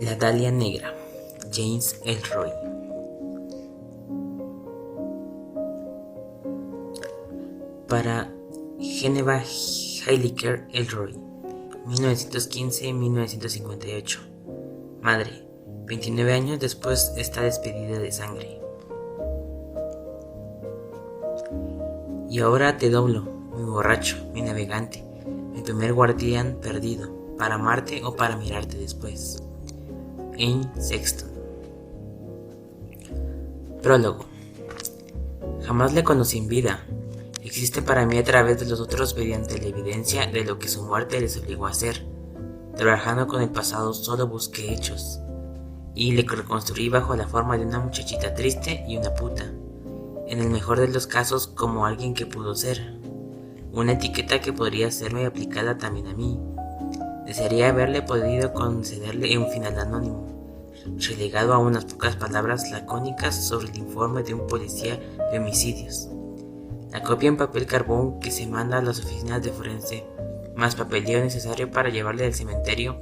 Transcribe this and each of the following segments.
La Dalia Negra, James Ellroy. Para Geneva Heiliger Ellroy, 1915-1958. Madre, 29 años después está despedida de sangre. Y ahora te doblo, mi borracho, mi navegante, mi primer guardián perdido, para amarte o para mirarte después. Anne Sexton. Prólogo. Jamás le conocí en vida. Existe para mí a través de los otros mediante la evidencia de lo que su muerte les obligó a hacer. Trabajando con el pasado solo busqué hechos, y le reconstruí bajo la forma de una muchachita triste y una puta. En el mejor de los casos, como alguien que pudo ser. Una etiqueta que podría serme aplicada también a mí. Desearía haberle podido concederle un final anónimo, relegado a unas pocas palabras lacónicas sobre el informe de un policía de homicidios. La copia en papel carbón que se manda a las oficinas de forense, más papeleo necesario para llevarle al cementerio.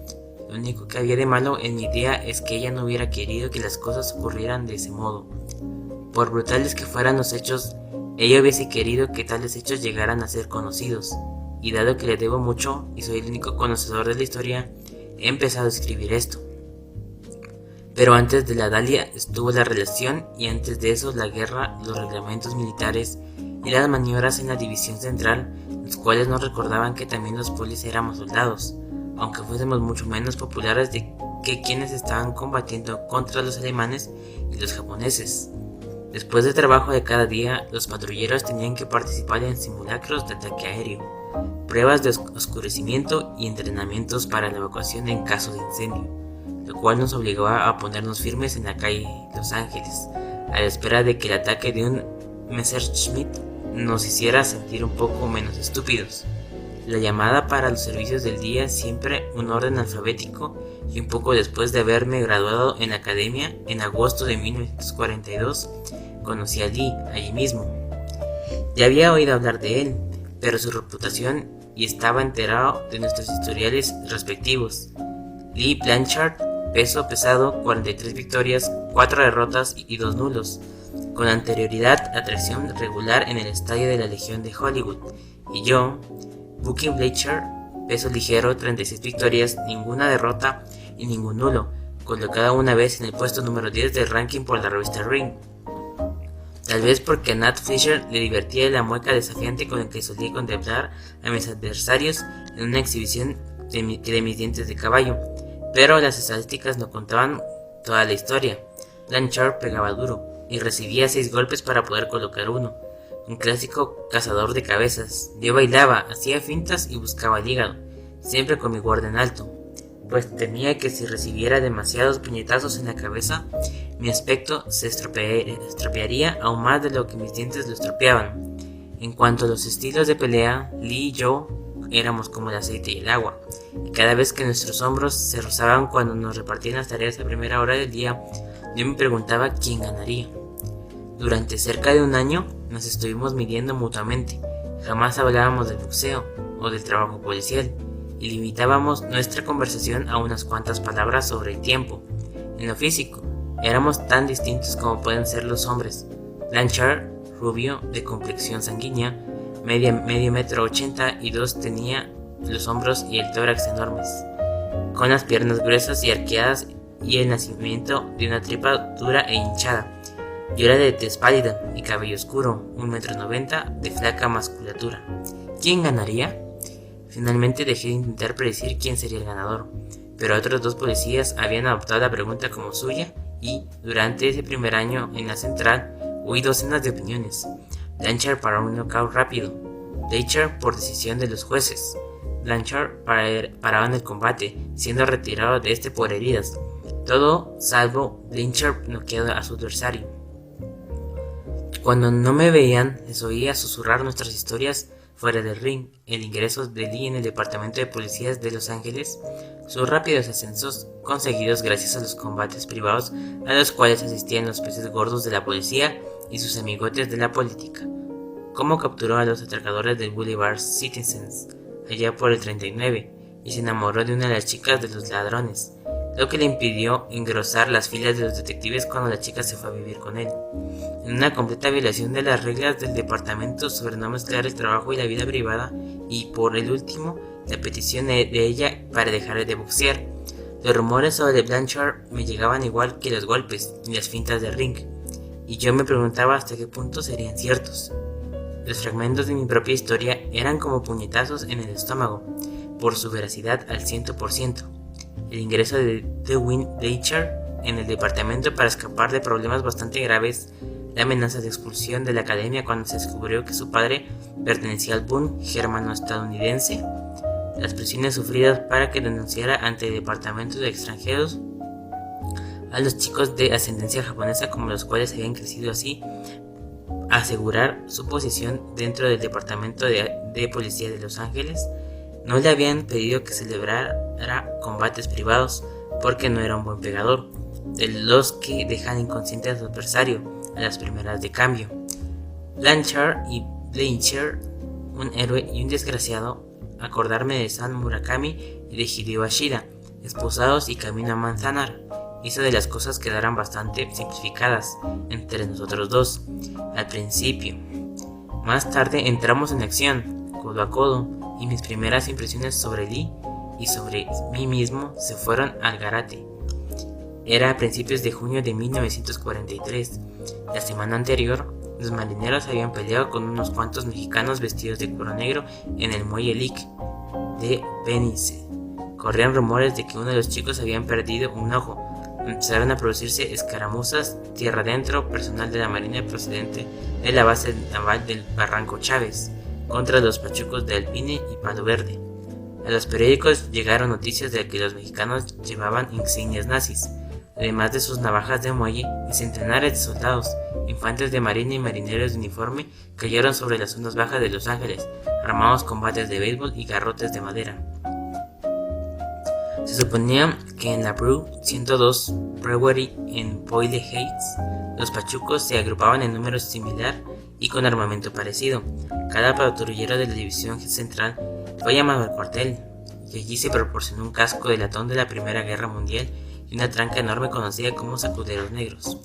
Lo único que había de malo en mi idea es que ella no hubiera querido que las cosas ocurrieran de ese modo. Por brutales que fueran los hechos, ella hubiese querido que tales hechos llegaran a ser conocidos, y dado que le debo mucho y soy el único conocedor de la historia, he empezado a escribir esto. Pero antes de la Dalia estuvo la relación, y antes de eso la guerra, los reglamentos militares y las maniobras en la división central, los cuales nos recordaban que también los polis éramos soldados, aunque fuésemos mucho menos populares que quienes estaban combatiendo contra los alemanes y los japoneses. Después del trabajo de cada día, los patrulleros tenían que participar en simulacros de ataque aéreo, pruebas de oscurecimiento y entrenamientos para la evacuación en caso de incendio, lo cual nos obligaba a ponernos firmes en la calle Los Ángeles, a la espera de que el ataque de un Messerschmitt nos hiciera sentir un poco menos estúpidos. La llamada para los servicios del día, siempre un orden alfabético, y un poco después de haberme graduado en la academia, en agosto de 1942, conocí a Lee, allí mismo. Ya había oído hablar de él, pero su reputación, y estaba enterado de nuestros historiales respectivos. Lee Blanchard, peso pesado, 43 victorias, 4 derrotas y 2 nulos, con anterioridad atracción regular en el estadio de la Legión de Hollywood, y yo, Bucky Blanchard, peso ligero, 36 victorias, ninguna derrota y ningún nulo, colocada una vez en el puesto número 10 del ranking por la revista Ring. Tal vez porque a Nat Fisher le divertía la mueca desafiante con la que solía contemplar a mis adversarios en una exhibición de mis dientes de caballo, pero las estadísticas no contaban toda la historia. Blanchard pegaba duro y recibía 6 golpes para poder colocar uno, un clásico cazador de cabezas. Yo bailaba, hacía fintas y buscaba el hígado, siempre con mi guardia en alto, pues temía que si recibiera demasiados puñetazos en la cabeza, mi aspecto se estropearía aún más de lo que mis dientes lo estropeaban. En cuanto a los estilos de pelea, Lee y yo éramos como el aceite y el agua, y cada vez que nuestros hombros se rozaban cuando nos repartían las tareas a primera hora del día, yo me preguntaba quién ganaría. Durante cerca de un año nos estuvimos midiendo mutuamente, jamás hablábamos del boxeo o del trabajo policial, y limitábamos nuestra conversación a unas cuantas palabras sobre el tiempo. En lo físico, éramos tan distintos como pueden ser los hombres. Blanchard, rubio, de complexión sanguínea, medio metro 82, tenía los hombros y el tórax enormes, con las piernas gruesas y arqueadas y el nacimiento de una tripa dura e hinchada. Yo era de tez pálida y cabello oscuro, 1,90 m, de flaca musculatura. ¿Quién ganaría? Finalmente dejé de intentar predecir quién sería el ganador, pero otros 2 policías habían adoptado la pregunta como suya y, durante ese primer año en la central, oí docenas de opiniones. Blanchard para un knockout rápido, Blanchard por decisión de los jueces, Blanchard paraba en el combate, siendo retirado de este por heridas, todo salvo Blanchard noqueado a su adversario. Cuando no me veían, les oía susurrar nuestras historias fuera del ring, el ingreso de Lee en el departamento de policías de Los Ángeles, sus rápidos ascensos conseguidos gracias a los combates privados a los cuales asistían los peces gordos de la policía y sus amigotes de la política, cómo capturó a los atracadores del Boulevard Citizens allá por el 39 y se enamoró de una de las chicas de los ladrones, lo que le impidió engrosar las filas de los detectives cuando la chica se fue a vivir con él. En una completa violación de las reglas del departamento sobre no mezclar el trabajo y la vida privada, y por el último, la petición de ella para dejar de boxear. Los rumores sobre Blanchard me llegaban igual que los golpes y las fintas del ring, y yo me preguntaba hasta qué punto serían ciertos. Los fragmentos de mi propia historia eran como puñetazos en el estómago, por su veracidad al 100%. El ingreso de Dewey Dachar en el departamento para escapar de problemas bastante graves, la amenaza de expulsión de la academia cuando se descubrió que su padre pertenecía al boom germano-estadounidense, las presiones sufridas para que denunciara ante el departamento de extranjeros a los chicos de ascendencia japonesa como los cuales habían crecido así, asegurar su posición dentro del departamento de policía de Los Ángeles. No le habían pedido que celebrara combates privados porque no era un buen pegador, de los que dejan inconsciente a su adversario a las primeras de cambio. Blanchard y Blanchard, un héroe y un desgraciado, acordarme de San Murakami y de Hideo Ashida, esposados y camino a Manzanar, hizo de las cosas quedaran bastante simplificadas entre nosotros dos, al principio. Más tarde entramos en acción, codo a codo, y mis primeras impresiones sobre Lee y sobre mí mismo se fueron al garate. Era a principios de junio de 1943. La semana anterior, los marineros habían peleado con unos cuantos mexicanos vestidos de cuero negro en el muelle Lick de Venice. Corrían rumores de que uno de los chicos habían perdido un ojo. Empezaron a producirse escaramuzas tierra adentro, personal de la marina procedente de la base naval del Barranco Chávez contra los pachucos de Alpine y Palo Verde. A los periódicos llegaron noticias de que los mexicanos llevaban insignias nazis, además de sus navajas de muelle, y centenares de soldados, infantes de marina y marineros de uniforme cayeron sobre las zonas bajas de Los Ángeles, armados con bates de béisbol y garrotes de madera. Se suponía que en la Brew 102 Brewery en Boyle Heights, los pachucos se agrupaban en números similar y con armamento parecido. Cada patrullero de la división central fue llamado al cuartel, y allí se proporcionó un casco de latón de la Primera Guerra Mundial y una tranca enorme conocida como sacuderos negros.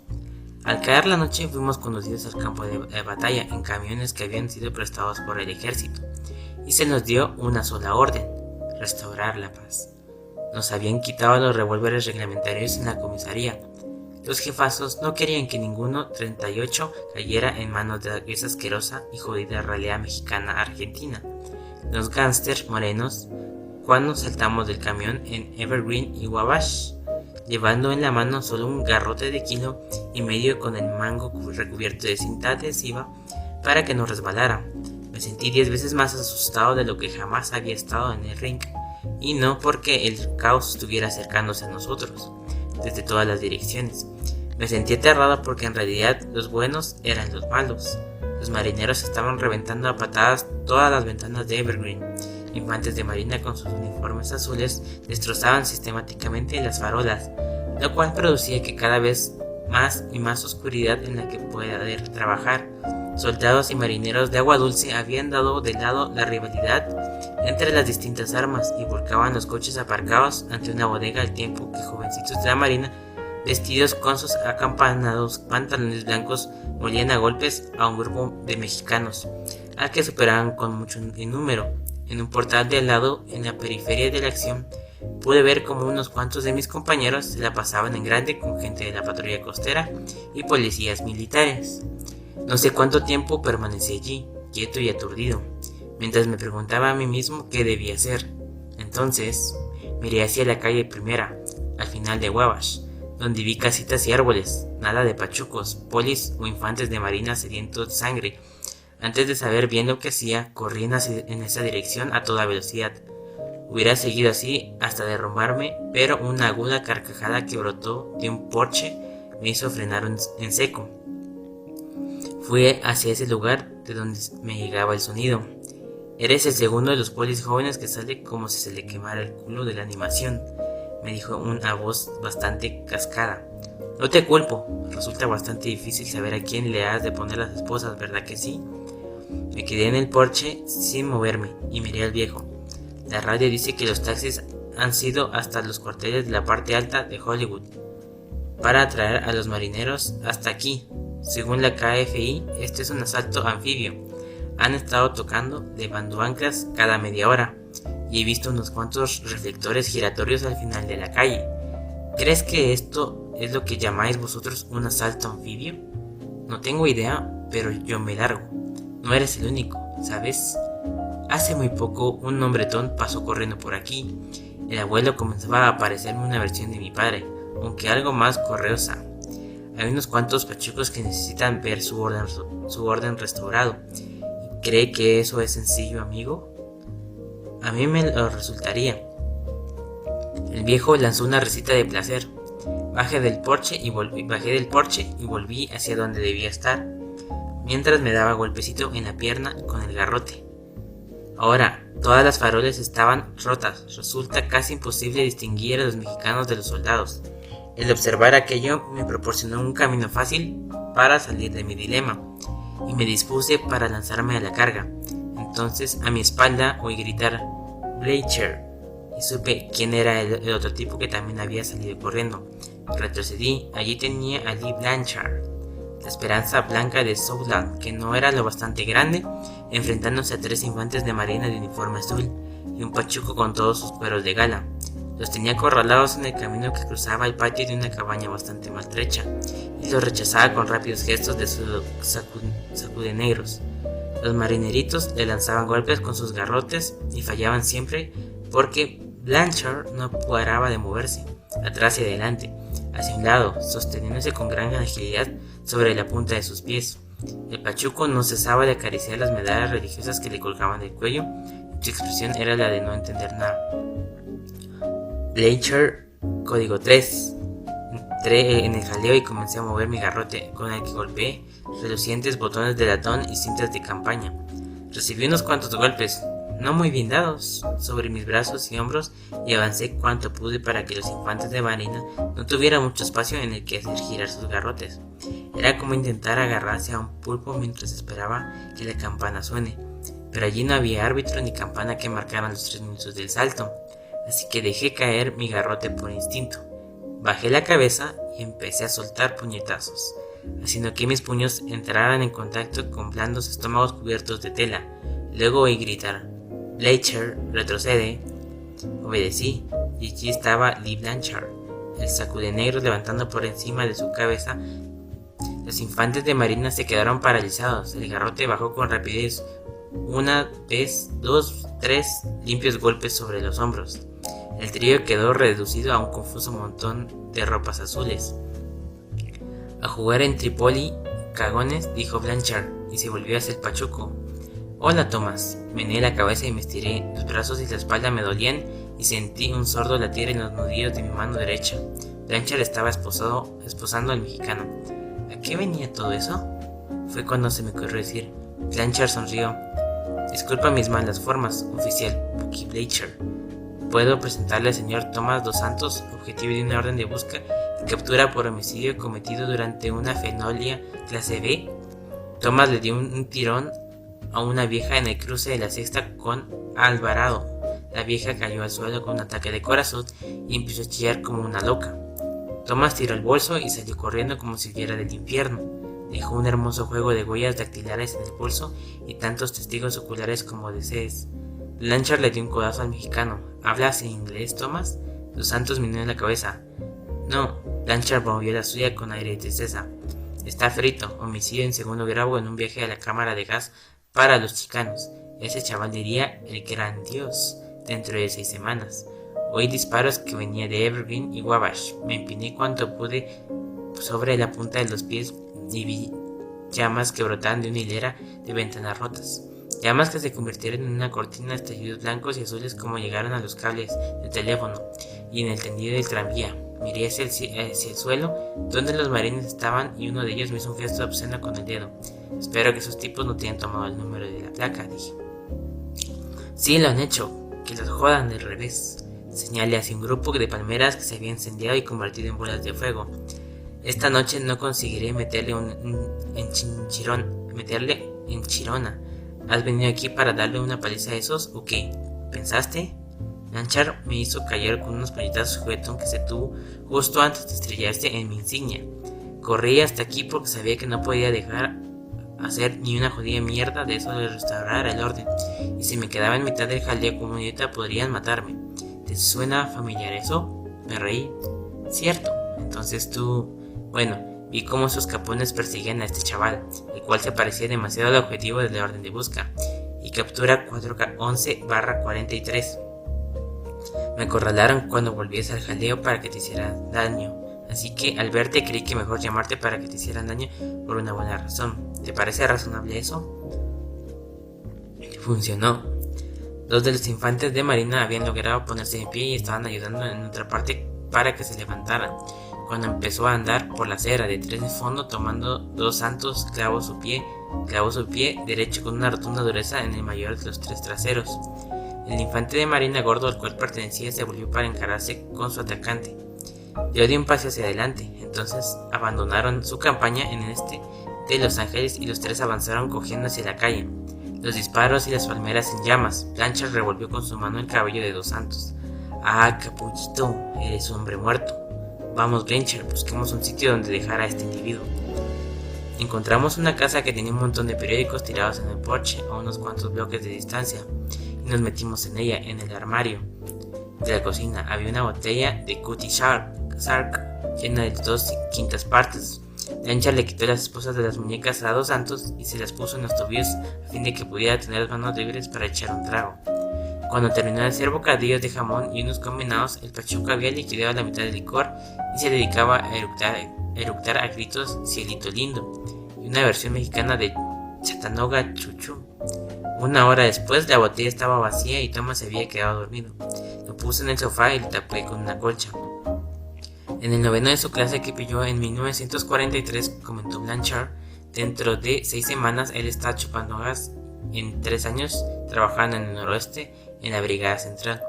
Al caer la noche fuimos conducidos al campo de batalla en camiones que habían sido prestados por el ejército, y se nos dio una sola orden: restaurar la paz. Nos habían quitado los revólveres reglamentarios en la comisaría. Los jefazos no querían que ninguno 38 cayera en manos de esa asquerosa y jodida realidad mexicana argentina. Los gángsters morenos, cuando saltamos del camión en Evergreen y Wabash, llevando en la mano solo un garrote de 1,5 kg con el mango recubierto de cinta adhesiva para que no resbalara. Me sentí 10 veces más asustado de lo que jamás había estado en el ring, y no porque el caos estuviera acercándose a nosotros desde todas las direcciones. Me sentí aterrado porque en realidad los buenos eran los malos. Los marineros estaban reventando a patadas todas las ventanas de Evergreen. Infantes de marina con sus uniformes azules destrozaban sistemáticamente las farolas, lo cual producía que cada vez más y más oscuridad en la que poder trabajar. Soldados y marineros de agua dulce habían dado de lado la rivalidad entre las distintas armas y volcaban los coches aparcados ante una bodega al tiempo que jovencitos de la marina, vestidos con sus acampanados pantalones blancos, molían a golpes a un grupo de mexicanos, al que superaban con mucho en número. En un portal de al lado, en la periferia de la acción, pude ver como unos cuantos de mis compañeros se la pasaban en grande con gente de la patrulla costera y policías militares. No sé cuánto tiempo permanecí allí, quieto y aturdido, mientras me preguntaba a mí mismo qué debía hacer. Entonces, miré hacia la calle Primera, al final de Wabash, donde vi casitas y árboles, nada de pachucos, polis o infantes de marina sedientos de sangre. Antes de saber bien lo que hacía, corrí en esa dirección a toda velocidad. Hubiera seguido así hasta derrumbarme, pero una aguda carcajada que brotó de un porche me hizo frenar en seco. Fui hacia ese lugar de donde me llegaba el sonido. Eres el segundo de los polis jóvenes que sale como si se le quemara el culo de la animación, me dijo una voz bastante cascada. No te culpo, resulta bastante difícil saber a quién le has de poner las esposas, ¿verdad que sí? Me quedé en el porche sin moverme y miré al viejo. La radio dice que los taxis han sido hasta los cuarteles de la parte alta de Hollywood para atraer a los marineros hasta aquí. Según la KFI, este es un asalto anfibio. Han estado tocando levando anclas cada media hora y he visto unos cuantos reflectores giratorios al final de la calle. ¿Crees que esto es lo que llamáis vosotros un asalto anfibio? No tengo idea, pero yo me largo. No eres el único, ¿sabes? Hace muy poco un hombretón pasó corriendo por aquí. El abuelo comenzaba a parecerme una versión de mi padre, aunque algo más correosa. Hay unos cuantos pachucos que necesitan ver su orden restaurado. ¿Cree que eso es sencillo, amigo? A mí me lo resultaría. El viejo lanzó una risita de placer. Bajé del porche y volví hacia donde debía estar, mientras me daba golpecito en la pierna con el garrote. Ahora, todas las faroles estaban rotas. Resulta casi imposible distinguir a los mexicanos de los soldados. El observar aquello me proporcionó un camino fácil para salir de mi dilema, y me dispuse para lanzarme a la carga. Entonces, a mi espalda oí gritar "Bleacher", y supe quién era el otro tipo que también había salido corriendo. Retrocedí. Allí tenía a Lee Blanchard, la esperanza blanca de Southland, que no era lo bastante grande, enfrentándose a 3 infantes de marina de uniforme azul y un pachuco con todos sus cueros de gala. Los tenía acorralados en el camino que cruzaba el patio de una cabaña bastante maltrecha, y los rechazaba con rápidos gestos de sus sacudenegros. Los marineritos le lanzaban golpes con sus garrotes y fallaban siempre porque Blanchard no paraba de moverse, atrás y adelante, hacia un lado, sosteniéndose con gran agilidad sobre la punta de sus pies. El pachuco no cesaba de acariciar las medallas religiosas que le colgaban del cuello, y su expresión era la de no entender nada. Blanchard, código 3. Entré en el jaleo y comencé a mover mi garrote, con el que golpeé relucientes botones de latón y cintas de campaña. Recibí unos cuantos golpes, no muy bien dados, sobre mis brazos y hombros, y avancé cuanto pude para que los infantes de marina no tuvieran mucho espacio en el que hacer girar sus garrotes. Era como intentar agarrarse a un pulpo mientras esperaba que la campana suene, pero allí no había árbitro ni campana que marcaran los 3 minutos del salto, así que dejé caer mi garrote por instinto. Bajé la cabeza y empecé a soltar puñetazos, haciendo que mis puños entraran en contacto con blandos estómagos cubiertos de tela. Luego oí gritar: "Blanchard, retrocede". Obedecí, y allí estaba Lee Blanchard, el sacudenegro levantando por encima de su cabeza. Los infantes de marina se quedaron paralizados. El garrote bajó con rapidez. Una vez, 2, 3 limpios golpes sobre los hombros. El trío quedó reducido a un confuso montón de ropas azules. "A jugar en Trípoli, cagones", dijo Blanchard, y se volvió hacia el pachuco. "Hola, Thomas". Meneé la cabeza y me estiré. Los brazos y la espalda me dolían y sentí un sordo latir en los nudillos de mi mano derecha. Blanchard estaba esposando al mexicano. ¿A qué venía todo eso? Fue cuando se me ocurrió decir. Blanchard sonrió. "Disculpa mis malas formas, oficial Bucky Blanchard. ¿Puedo presentarle al señor Thomas dos Santos, objetivo de una orden de busca y captura por homicidio cometido durante una fenolia clase B?". Thomas le dio un tirón a una vieja en el cruce de la Sexta con Alvarado. La vieja cayó al suelo con un ataque de corazón y empezó a chillar como una loca. Thomas tiró el bolso y salió corriendo como si viera del infierno. Dejó un hermoso juego de huellas dactilares en el bolso y tantos testigos oculares como desees. Blanchard le dio un codazo al mexicano. ¿Hablas en inglés, Thomas? Dos Santos meneó la cabeza. No. Blanchard movió la suya con aire de tristeza. Está frito. Homicidio en segundo grado en un viaje a la cámara de gas para los chicanos. Ese chaval diría el gran Dios dentro de 6 semanas. Oí disparos que venían de Evergreen y Wabash. Me empiné cuanto pude sobre la punta de los pies y vi llamas que brotaban de una hilera de ventanas rotas. Llamas que se convirtieron en una cortina de estallidos blancos y azules como llegaron a los cables del teléfono y en el tendido del tranvía. Miré hacia el suelo donde los marines estaban y uno de ellos me hizo un gesto obsceno con el dedo. Espero que esos tipos no te hayan tomado el número de la placa, dije. Sí, lo han hecho. Que los jodan del revés. Señalé hacia un grupo de palmeras que se había incendiado y convertido en bolas de fuego. Esta noche no conseguiré meterle en Chirona. ¿Has venido aquí para darle una paliza a esos o qué? ¿Pensaste? Blanchard me hizo callar con unos puñetazos juguetón que se tuvo justo antes de estrellarse en mi insignia. Corrí hasta aquí porque sabía que no podía dejar hacer ni una jodida mierda de eso de restaurar el orden, y si me quedaba en mitad del jaleo como un idiota podrían matarme. ¿Te suena familiar eso? Me reí. Cierto, entonces tú... Bueno, vi cómo sus capones perseguían a este chaval, el cual se parecía demasiado al objetivo de la orden de busca, y captura 4K11/43. Me acorralaron cuando volviese al jaleo para que te hiciera daño, así que al verte creí que mejor llamarte para que te hicieran daño por una buena razón. ¿Te parece razonable eso? Funcionó. Dos de los infantes de marina habían logrado ponerse en pie y estaban ayudando en otra parte para que se levantaran. Cuando empezó a andar por la acera de tres de fondo, tomando dos santos, clavó su pie derecho con una rotunda dureza en el mayor de los tres traseros. El infante de marina gordo al cual pertenecía se volvió para encararse con su atacante. Yo di un paso hacia adelante, entonces abandonaron su campaña en el este de Los Ángeles y los tres avanzaron cogiendo hacia la calle. Los disparos y las palmeras en llamas. Blanchard revolvió con su mano el cabello de dos santos. Ah, capullito, eres un hombre muerto. Vamos, Blanchard, busquemos un sitio donde dejar a este individuo. Encontramos una casa que tenía un montón de periódicos tirados en el porche a unos cuantos bloques de distancia y nos metimos en ella. En el armario de la cocina había una botella de Cutty Sark llena de 2/5 partes. Blanchard le quitó las esposas de las muñecas a dos santos y se las puso en los tobillos a fin de que pudiera tener las manos libres para echar un trago. Cuando terminó de hacer bocadillos de jamón y unos combinados, el pachuco había liquidado la mitad del licor y se dedicaba a eructar a gritos cielito lindo y una versión mexicana de Chattanooga Chuchu. Una hora después la botella estaba vacía y Thomas se había quedado dormido. Lo puse en el sofá y lo tapé con una colcha. En el noveno de su clase que pilló en 1943, comentó Blanchard, dentro de 6 semanas él está chupando gas. En 3 años trabajando en el noroeste en la brigada central.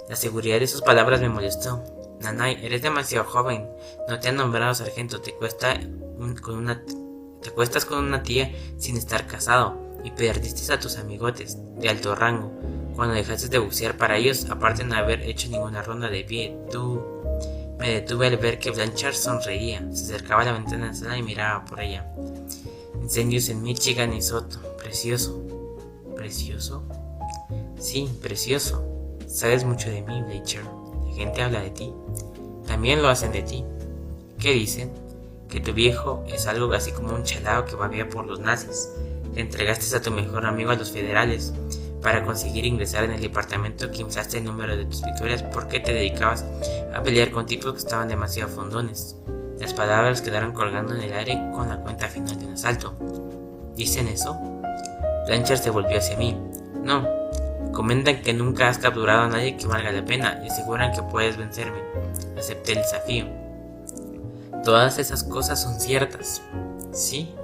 La seguridad de sus palabras me molestó. Nanay, eres demasiado joven, no te han nombrado sargento, te acuestas con una tía sin estar casado y perdiste a tus amigotes de alto rango cuando dejaste de boxear para ellos, aparte de no haber hecho ninguna ronda de pie. Me detuve al ver que Blanchard sonreía, se acercaba a la ventana de la sala y miraba por ella. Incendios en Michigan y Soto, precioso. ¿Precioso? Sí, precioso. Sabes mucho de mí, Blanchard. La gente habla de ti. También lo hacen de ti. ¿Qué dicen? Que tu viejo es algo así como un chalao que babea por los nazis. Le entregaste a tu mejor amigo a los federales para conseguir ingresar en el departamento que inflaste el número de tus victorias porque te dedicabas a pelear con tipos que estaban demasiado fondones. Las palabras quedaron colgando en el aire con la cuenta final de un asalto. ¿Dicen eso? Blanchard se volvió hacia mí. No, comentan que nunca has capturado a nadie que valga la pena y aseguran que puedes vencerme. Acepté el desafío. Todas esas cosas son ciertas. ¿Sí?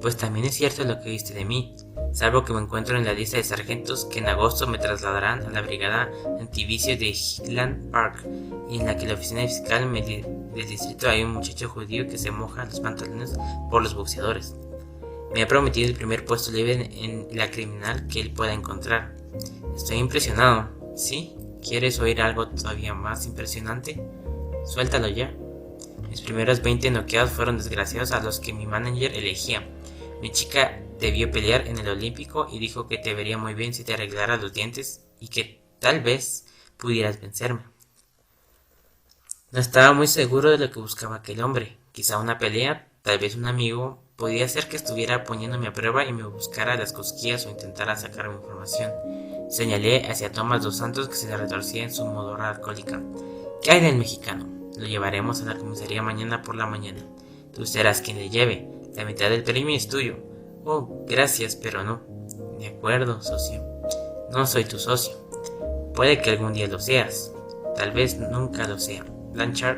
Pues también es cierto lo que viste de mí, salvo que me encuentro en la lista de sargentos que en agosto me trasladarán a la brigada antivicio de Highland Park y en la que la oficina fiscal del distrito hay un muchacho judío que se moja los pantalones por los boxeadores. Me ha prometido el primer puesto libre en la criminal que él pueda encontrar. Estoy impresionado. ¿Sí? ¿Quieres oír algo todavía más impresionante? Suéltalo ya. Mis primeros 20 noqueados fueron desgraciados a los que mi manager elegía. Mi chica debió pelear en el Olímpico y dijo que te vería muy bien si te arreglaras los dientes y que tal vez pudieras vencerme. No estaba muy seguro de lo que buscaba aquel hombre. Quizá una pelea, tal vez un amigo. Podía ser que estuviera poniéndome a prueba y me buscara las cosquillas o intentara sacarme información. Señalé hacia Tomás dos Santos que se le retorcía en su modorra alcohólica. ¿Qué hay del mexicano? Lo llevaremos a la comisaría mañana por la mañana. Tú serás quien le lleve. La mitad del premio es tuyo. Oh, gracias, pero no. De acuerdo, socio. No soy tu socio. Puede que algún día lo seas. Tal vez nunca lo sea. Blanchard,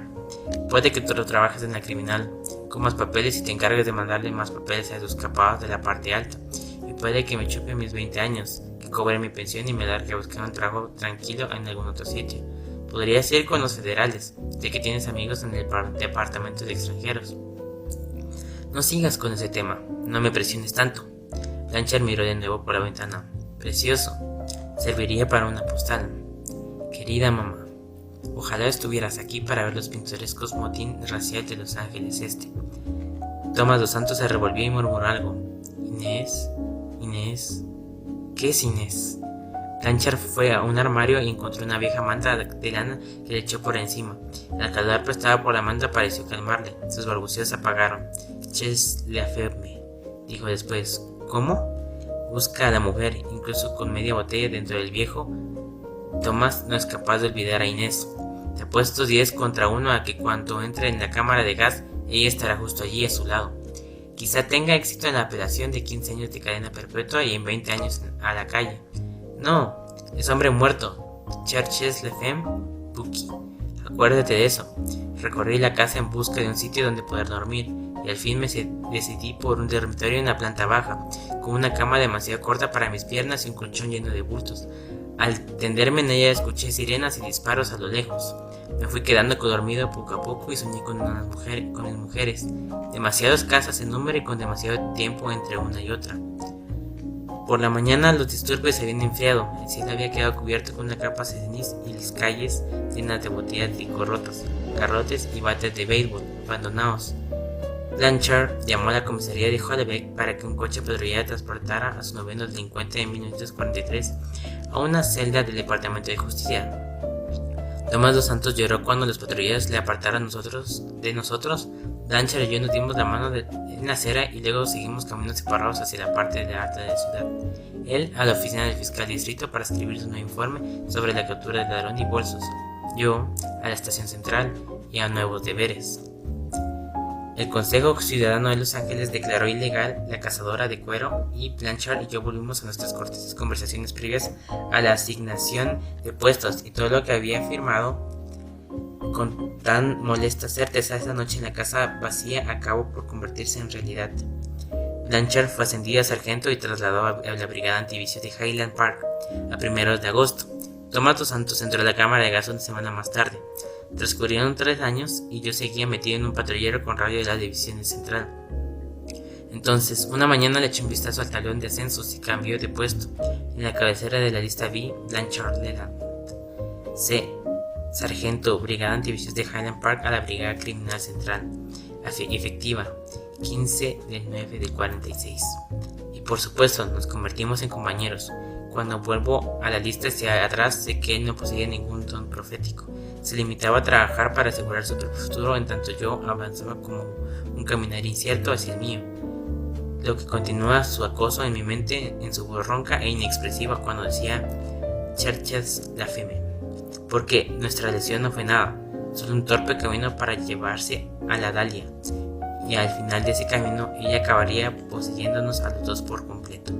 puede que tú lo trabajes en la criminal, comas papeles y te encargues de mandarle más papeles a los capados de la parte alta. Y puede que me chupe mis 20 años, que cobre mi pensión y me largue a buscar un trabajo tranquilo en algún otro sitio. Podrías ir con los federales, de que tienes amigos en el departamento de extranjeros. No sigas con ese tema, no me presiones tanto. Blanchard miró de nuevo por la ventana. Precioso, serviría para una postal. ¿Qué Querida mamá, ojalá estuvieras aquí para ver los pintorescos motín racial de Los Ángeles Este. Tomás dos Santos se revolvió y murmuró algo. Inés, Inés, ¿qué es Inés? Blanchard fue a un armario y encontró una vieja manta de lana que le echó por encima. El calor prestado por la manta pareció calmarle. Sus balbuceos se apagaron. Ches la ferme, dijo después. ¿Cómo? Busca a la mujer, incluso con media botella dentro del viejo. Tomás no es capaz de olvidar a Inés. Te apuesto 10 contra 1 a que cuando entre en la cámara de gas, ella estará justo allí a su lado. Quizá tenga éxito en la apelación de 15 años de cadena perpetua y en 20 años a la calle. No, es hombre muerto. Cherches le femme, Buki. Acuérdate de eso. Recorrí la casa en busca de un sitio donde poder dormir y al fin me decidí por un dormitorio en la planta baja, con una cama demasiado corta para mis piernas y un colchón lleno de bultos. Al tenderme en ella escuché sirenas y disparos a lo lejos. Me fui quedando dormido poco a poco y soñé con mujeres, demasiadas casas en número y con demasiado tiempo entre una y otra. Por la mañana los disturbios se habían enfriado, el cielo había quedado cubierto con una capa de ceniz y las calles llenas de botellas de rotas, garrotes y bates de béisbol abandonados. Blanchard llamó a la comisaría de Hollebeck para que un coche patrullera transportara a su noveno delincuente de 1943 a una celda del Departamento de Justicia. Tomás dos Santos lloró cuando los patrulleros le apartaron de nosotros. Blanchard y yo nos dimos la mano en la acera y luego seguimos caminos separados hacia la parte de alta de la ciudad. Él a la oficina del fiscal distrito para escribir su nuevo informe sobre la captura del ladrón y bolsos. Yo a la estación central y a nuevos deberes. El Consejo Ciudadano de Los Ángeles declaró ilegal la cazadora de cuero y Blanchard y yo volvimos a nuestras cortes conversaciones previas a la asignación de puestos y todo lo que había firmado con tan molesta certeza esa noche en la casa vacía acabó por convertirse en realidad. Blanchard fue ascendido a sargento y trasladado a la brigada antivicio de Highland Park a primeros de agosto. Tomás dos Santos entró a la cámara de gas una semana más tarde. Transcurrieron 3 años y yo seguía metido en un patrullero con radio de la división central. Entonces, una mañana le eché un vistazo al talón de ascensos y cambió de puesto. En la cabecera de la lista vi Blanchard Leland. C. Sargento, Brigada Antivicios de Highland Park a la Brigada Criminal Central. Efectiva, 15 del 9 del 46. Y por supuesto, nos convertimos en compañeros. Cuando vuelvo a la lista hacia atrás, sé que él no poseía ningún don profético. Se limitaba a trabajar para asegurar su propio futuro, en tanto yo avanzaba como un caminar incierto hacia el mío. Lo que continúa su acoso en mi mente, en su voz ronca e inexpresiva cuando decía Cherches la femme. Porque nuestra lesión no fue nada, solo un torpe camino para llevarse a la Dalia. Y al final de ese camino, ella acabaría poseyéndonos a los dos por completo.